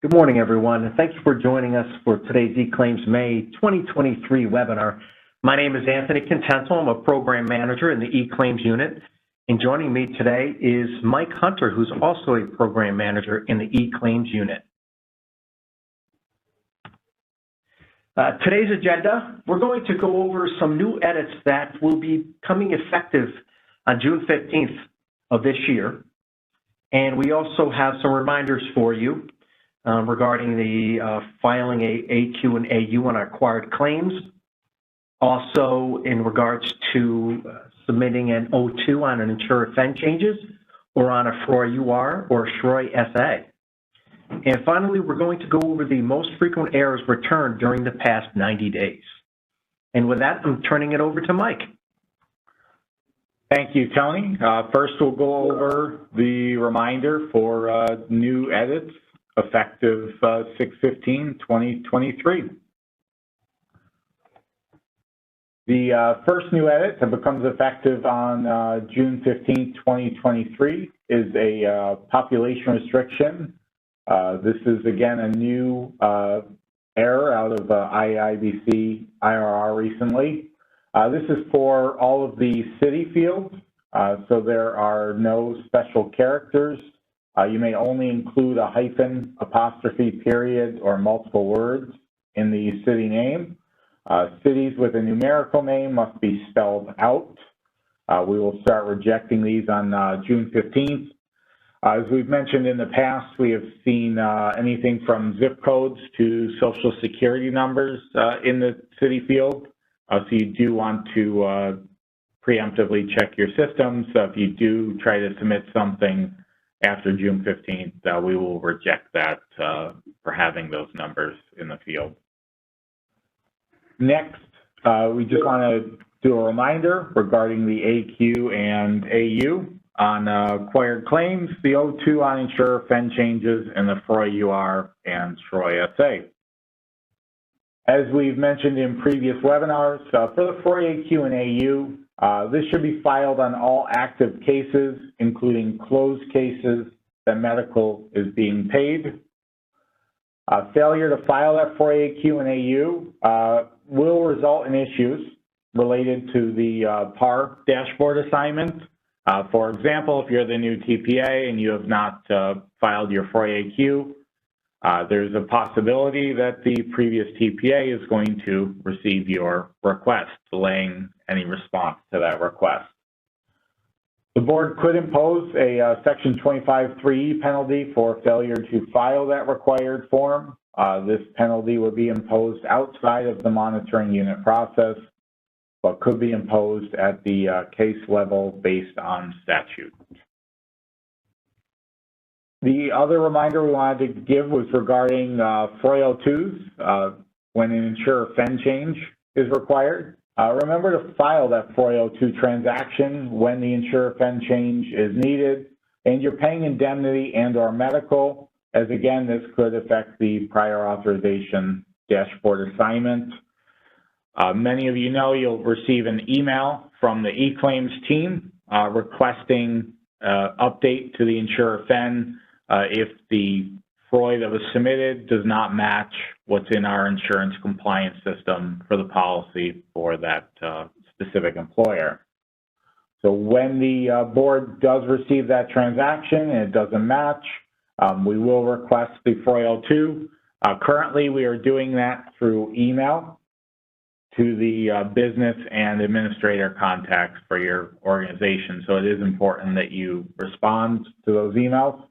Good morning, everyone, and thank you for joining us for today's eClaims May 2023 webinar. My name is Anthony Contento. I'm a program manager in the eClaims unit, and joining me today is Mike Hunter, who's also a program manager in the eClaims unit. Today's agenda, we're going to go over some new edits that will be coming effective on June 15th of this year, and we also have some reminders for you regarding the filing AQ and AU on acquired claims. Also, in regards to submitting an O2 on an Insurer FEIN changes or on a FROI-UR or SROI-SA. And finally, we're going to go over the most frequent errors returned during the past 90 days. And with that, I'm turning it over to Mike. Thank you, Tony. First, we'll go over the reminder for new edits effective 6/15/2023. The first new edit that becomes effective on June 15, 2023 is a population restriction. This is, again, a new error out of IIBC IRR recently. This is for all of the city fields, so there are no special characters. You may only include a hyphen, apostrophe, period, or multiple words in the city name. Cities with a numerical name must be spelled out. We will start rejecting these on June 15th. As we've mentioned in the past, we have seen anything from zip codes to social security numbers in the city field. So you do want to preemptively check your systems. So if you do try to submit something after June 15th, we will reject that for having those numbers in the field. Next, we just want to do a reminder regarding the AQ and AU on acquired claims, the O2 on Insurer FEIN changes, and the FROI-UR and SROI-SA. As we've mentioned in previous webinars, for the FROI-AQ and AU, this should be filed on all active cases, including closed cases that medical is being paid. Failure to file that FROI-AQ and AU will result in issues related to the PAR dashboard assignment. For example, if you're the new TPA and you have not filed your FROI-AQ, there's a possibility that the previous TPA is going to receive your request, delaying any response to that request. The board could impose a Section 25(3) penalty for failure to file that required form. This penalty would be imposed outside of the monitoring unit process, but could be imposed at the case level based on statute. The other reminder we wanted to give was regarding FROI-02s when an Insurer FEIN change is required. Remember to file that FROI-02 transaction when the Insurer FEIN change is needed, and you're paying indemnity and/or medical, as again, this could affect the prior authorization dashboard assignment. Many of you know you'll receive an email from the eClaims team requesting update to the Insurer FEIN if the FROI that was submitted does not match what's in our insurance compliance system for the policy for that specific employer. So when the board does receive that transaction and it doesn't match, we will request the FROI-02. Currently, we are doing that through email to the business and administrator contacts for your organization. So it is important that you respond to those emails.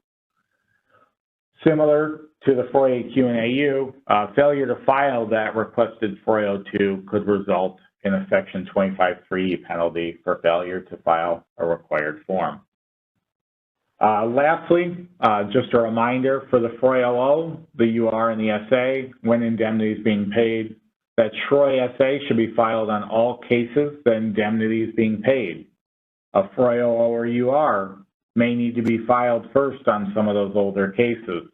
Similar to the FROI-AQ and AU, failure to file that requested FROI-02 could result in a Section 25(3) penalty for failure to file a required form. Lastly, just a reminder for the FROI-LO, the UR, and the SA, when indemnity is being paid, that SROI-SA should be filed on all cases that indemnity is being paid. A FROI-LO or UR may need to be filed first on some of those older cases.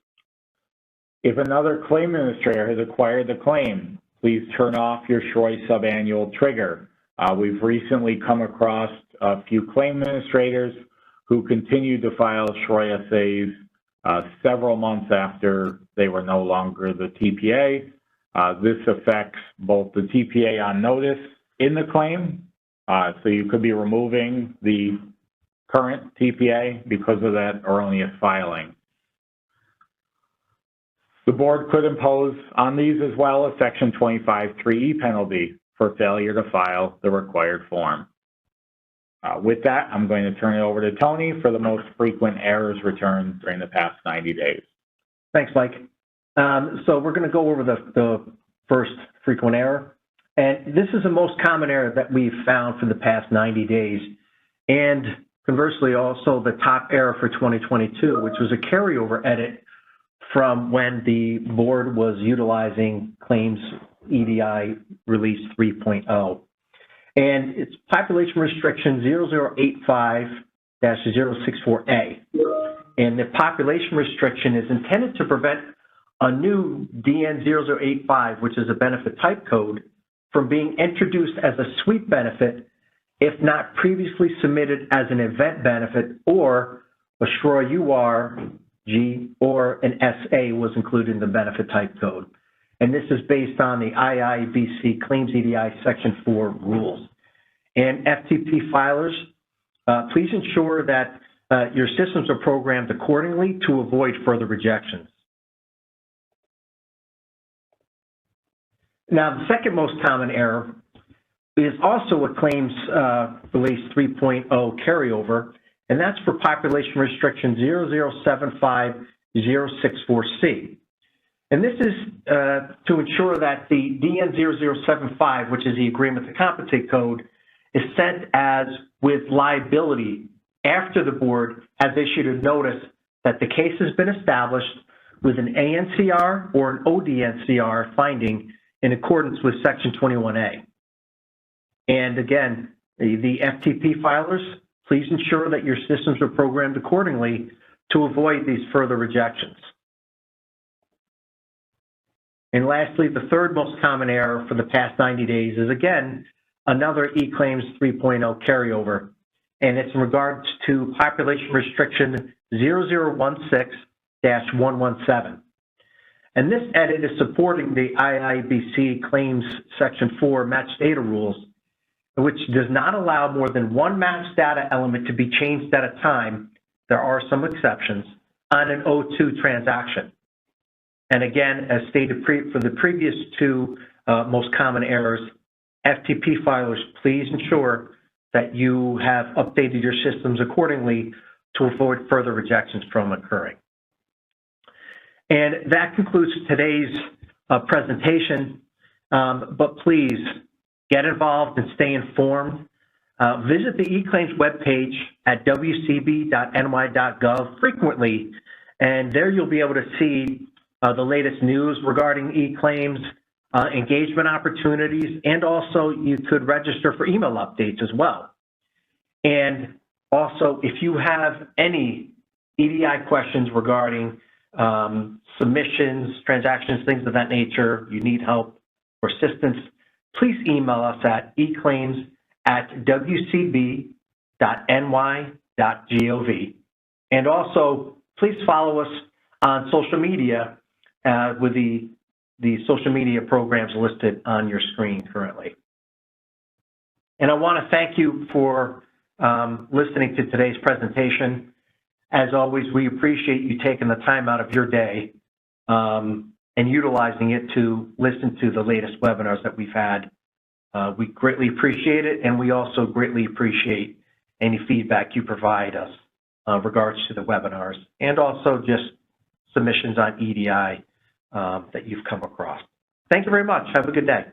If another claim administrator has acquired the claim, please turn off your SROI subannual trigger. We've recently come across a few claim administrators who continue to file SROI-SAs several months after they were no longer the TPA. This affects both the TPA on notice in the claim, so you could be removing the current TPA because of that erroneous filing. The board could impose on these as well a Section 25(3)(e) penalty for failure to file the required form. With that, I'm going to turn it over to Tony for the most frequent errors returned during the past 90 days. Thanks, Mike. So we're going to go over the first frequent error. And this is the most common error that we've found for the past 90 days. And conversely, also the top error for 2022, which was a carryover edit from when the board was utilizing Claims EDI Release 3.0. And it's population restriction 0085-064A. And the population restriction is intended to prevent a new DN0085, which is a benefit type code, from being introduced as a sweep benefit if not previously submitted as an event benefit or a SROI-UR G or an SA was included in the benefit type code. And this is based on the IIBC Claims EDI Section 4 rules. And FTP filers, please ensure that your systems are programmed accordingly to avoid further rejections. Now, the second most common error is also a Claims Release 3.0 carryover, and that's for population restriction 0075064C. And this is to ensure that the DN0075, which is the agreement to compensate code, is sent as with liability after the board has issued a notice that the case has been established with an ANCR or an ODNCR finding in accordance with Section 21A. And again, the FTP filers, please ensure that your systems are programmed accordingly to avoid these further rejections. And lastly, the third most common error for the past 90 days is, again, another eClaims 3.0 carryover, and it's in regards to population restriction 0016-117. And this edit is supporting the IIBC Claims Section 4 match data rules, which does not allow more than one match data element to be changed at a time. There are some exceptions on an O2 transaction. And again, as stated for the previous two most common errors, FTP filers, please ensure that you have updated your systems accordingly to avoid further rejections from occurring. And that concludes today's presentation, but please get involved and stay informed. Visit the eClaims webpage at wcb.ny.gov frequently, and there you'll be able to see the latest news regarding eClaims, engagement opportunities, and also you could register for email updates as well. And also, if you have any EDI questions regarding submissions, transactions, things of that nature, you need help or assistance, please email us at eclaims@wcb.ny.gov. And also, please follow us on social media with the social media programs listed on your screen currently. And I want to thank you for listening to today's presentation. As always, we appreciate you taking the time out of your day and utilizing it to listen to the latest webinars that we've had. We greatly appreciate it, and we also greatly appreciate any feedback you provide us regards to the webinars and also just submissions on EDI that you've come across. Thank you very much. Have a good day.